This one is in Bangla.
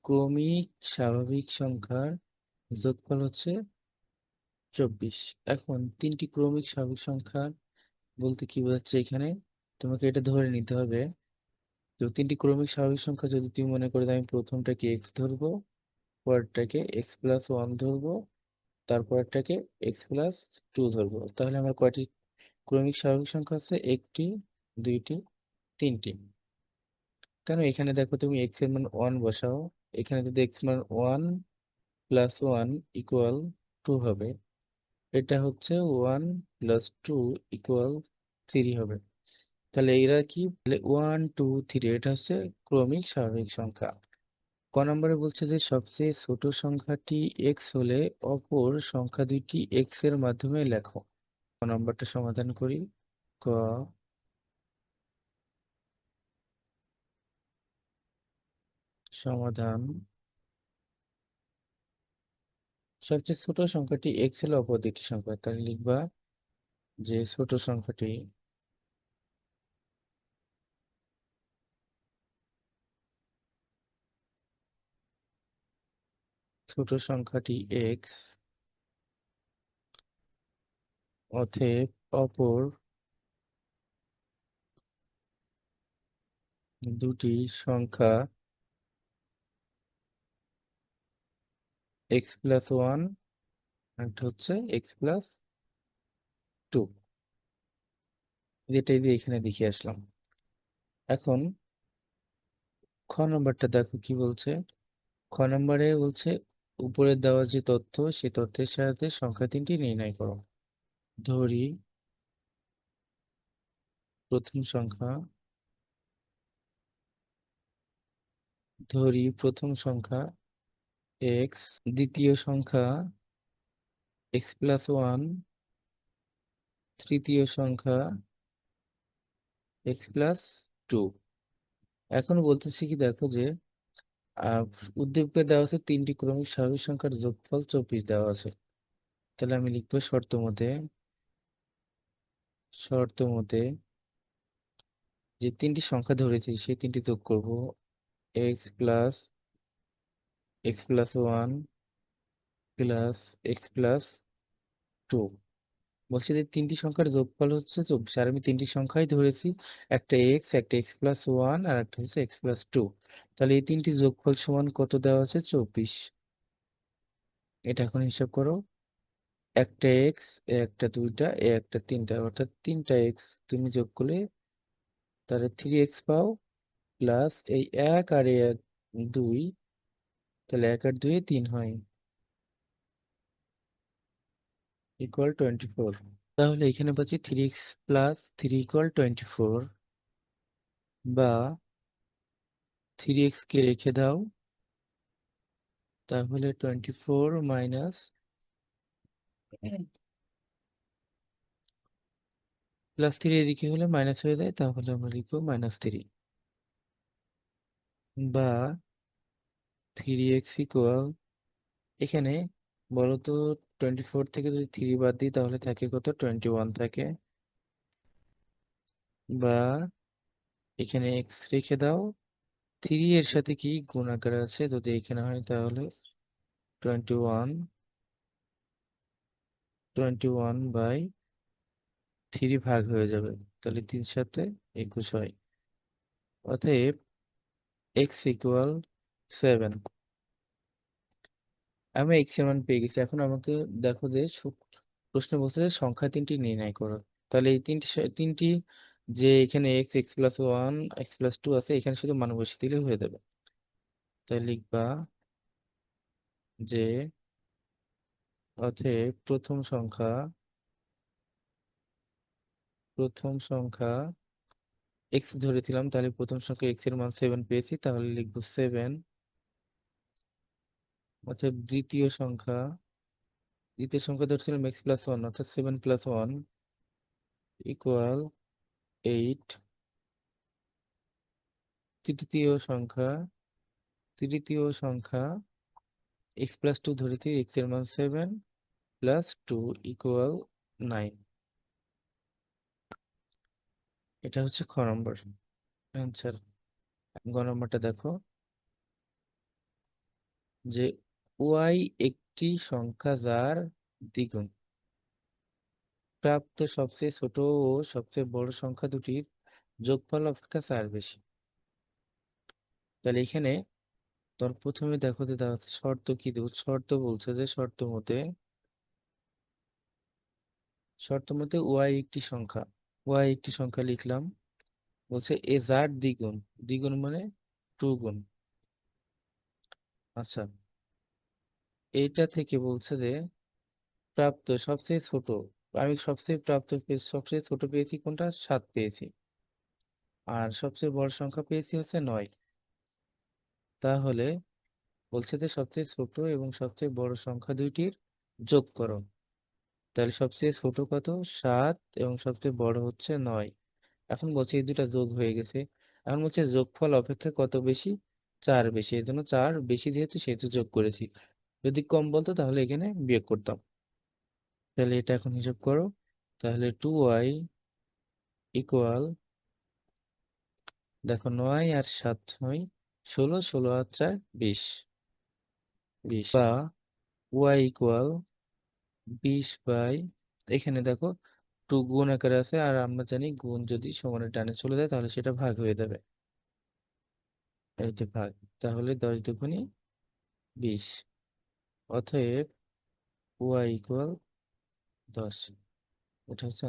ক্রমিক স্বাভাবিক সংখ্যার যোগফল হচ্ছে 24। এখন তিনটি ক্রমিক স্বাভাবিক সংখ্যা বলতে কি বোঝাচ্ছে এখানে? তোমাকে এটা ধরে নিতে হবে। তো তিনটি ক্রমিক স্বাভাবিক সংখ্যা যদি তুমি মনে করো যে আমি প্রথমটাকে এক্স ধরবো, পরেরটাকে এক্স প্লাস ওয়ান ধরবো, তারপরটাকে এক্স প্লাস টু ধরবো, তাহলে আমার কয়টি ক্রমিক স্বাভাবিক সংখ্যা আছে? একটি, দুইটি, তিনটি। কেন? এখানে দেখো তুমি এক্স এর মান ওয়ান বসাও, এখানে যদি এক্স মান one plus one equal to হবে, এটা হচ্ছে one plus two equal three হবে। তাহলে এরা কি? তাহলে ওয়ান টু থ্রি, এটা হচ্ছে ক্রমিক স্বাভাবিক সংখ্যা। ক নম্বরে বলছে যে সবচেয়ে ছোট সংখ্যাটি এক্স হলে অপর সংখ্যা দুইটি এক্স এর মাধ্যমে লেখো। ক নম্বরটা সমাধান করি। ক সমাধান। সবচেয়ে ছোট সংখ্যাটি এক্স হলে অপর দুইটি সংখ্যা, তাহলে লিখবা যে ছোট সংখ্যাটি এক্স, অতএব অপর দুটি সংখ্যা এক্স প্লাস ওয়ান, একটা হচ্ছে এক্স প্লাস টু। যেটাই দিয়ে এখানে দেখিয়ে আসলাম। এখন খ নম্বরটা দেখো কি বলছে। খ নম্বরে বলছে উপরে দেওয়া যে তথ্য, সেই তথ্যের সাহায্যে সংখ্যা তিনটি নির্ণয় করো। ধরি প্রথম সংখ্যা প্রথম সংখ্যা এক্স, দ্বিতীয় সংখ্যা এক্স প্লাস ওয়ান, তৃতীয় সংখ্যা এক্স প্লাস টু। এখন বলতেছি কি, দেখো যে আহ উদ্দীপকে দেওয়া আছে তিনটি ক্রমিক স্বাভাবিক সংখ্যার যোগফল 24 দেওয়া আছে। তাহলে আমি লিখবো শর্ত মতে যে তিনটি সংখ্যা ধরেছি সেই তিনটি যোগ করব। X plus one plus x plus two. বলছি যে তিনটি সংখ্যার যোগফল হচ্ছে 24, আর আমি তিনটি সংখ্যাই ধরেছি, একটা এক্স, একটা এক্স প্লাস ওয়ান, আর একটা হচ্ছে এক্স প্লাস টু। তাহলে এই তিনটি যোগফল সমান কত দেওয়া আছে? 24। এটা এখন হিসাব করো। একটা এক্স, এ একটা দুইটা, এ একটা তিনটা, অর্থাৎ তিনটা এক্স তুমি যোগ করলে তাহলে থ্রি এক্স পাও, প্লাস এই এক আর এই এক দুই, তাহলে এক আর দুই তিন হয়, ইকুয়াল 24। তাহলে এখানে পাচ্ছি three x plus three equal 24, বা থ্রি এক্স কে রেখে দাও, তাহলে 24 মাইনাস প্লাস থ্রি এদিকে হলে মাইনাস হয়ে যায়, তাহলে আমরা লিখবো মাইনাস থ্রি, বা থ্রি এক্স ইকুয়াল, এখানে বলো তো 24 থেকে যদি থ্রি বাদ দিই তাহলে থাকে কত? 21 থাকে, বা এখানে এক্স রেখে দাও, থ্রি এর সাথে কি গুণ আকারে আছে, যদি এখানে হয় তাহলে 21, 21 বাই থ্রি ভাগ হয়ে যাবে, তাহলে তিন সাথে 21 হয়। অতএব এক্স ইকুয়াল 7। আমি এক্স এর মান পেয়ে গেছি। এখন আমাকে দেখো যে প্রশ্ন বলছে যে সংখ্যা তিনটি নির্ণয় করো। তাহলে এই তিনটি যে এখানে x, x plus one, x plus two আছে, এখানে শুধু মান বসিয়ে দিলে হয়ে যাবে। তাই লিখবা যে অতএব প্রথম সংখ্যা এক্স ধরেছিলাম, তাহলে প্রথম সংখ্যা এক্স এর মান 7 পেয়েছি, তাহলে লিখবো 7। অতএব দ্বিতীয় সংখ্যা ধরছিলাম এক্স প্লাস ওয়ান, অর্থাৎ 7 + 1 ইকুয়াল 8। তৃতীয় সংখ্যা তৃতীয় সংখ্যা এক্স প্লাস টু ধরেছি, এক্স এর মান 7 প্লাস টু ইকুয়াল 9। এটা হচ্ছে খ নম্বর অ্যান্সার। গ নম্বরটা দেখো। যে ওয়াই একটি সংখ্যা যার দ্বিগুণ, প্রাপ্ত সবচেয়ে ছোট ও সবচেয়ে বড় সংখ্যা দুটির যোগফল অপেক্ষা 4 বেশি। তাহলে এখানে তোর প্রথমে দেখো যে দেওয়া আছে শর্ত কি দেবো, শর্ত বলছে যে শর্ত মতে ওয়াই একটি সংখ্যা, ওয়াই একটি সংখ্যা লিখলাম। বলছে এ যার দ্বিগুণ, দ্বিগুণ মানে টু গুণ। আচ্ছা, এইটা থেকে বলছে যে প্রাপ্ত সবচেয়ে ছোট, আমি সবচেয়ে প্রাপ্ত পেয়েছি, সবচেয়ে ছোট পেয়েছি কোনটা, 7 পেয়েছি। আর সবচেয়ে বড় সংখ্যা পেয়েছি হচ্ছে 9। তাহলে বলছে যে সবচেয়ে ছোট এবং সবচেয়ে বড় সংখ্যা দুইটির যোগ করো। তাহলে সবচেয়ে ছোট কত, 7, এবং সবচেয়ে বড় হচ্ছে 9। এখন বলছে এই দুটা যোগ হয়ে গেছে। এখন বলছে যোগফল অপেক্ষা কত বেশি, 4 বেশি, এই জন্য 4 বেশি যেহেতু সেহেতু যোগ করেছি। যদি কম বলতো তাহলে এখানে বিয়োগ করতাম। তাহলে এটা এখন হিসাব করো। তাহলে 2y ইকুয়াল, দেখো 9 আর 7 হয় 16, 16 আর 4 20, 20 বা ওয়াই ইকুয়াল 20 বাই, এখানে দেখো টু গুণ আকারে আছে, আর আমরা জানি গুণ যদি সমানের ডানে চলে যায় তাহলে সেটা ভাগ হয়ে যাবে, এই যে ভাগ। তাহলে 10 দুগুণে 20, অতএব ওয়াই ইকুয়াল 10। এটা হচ্ছে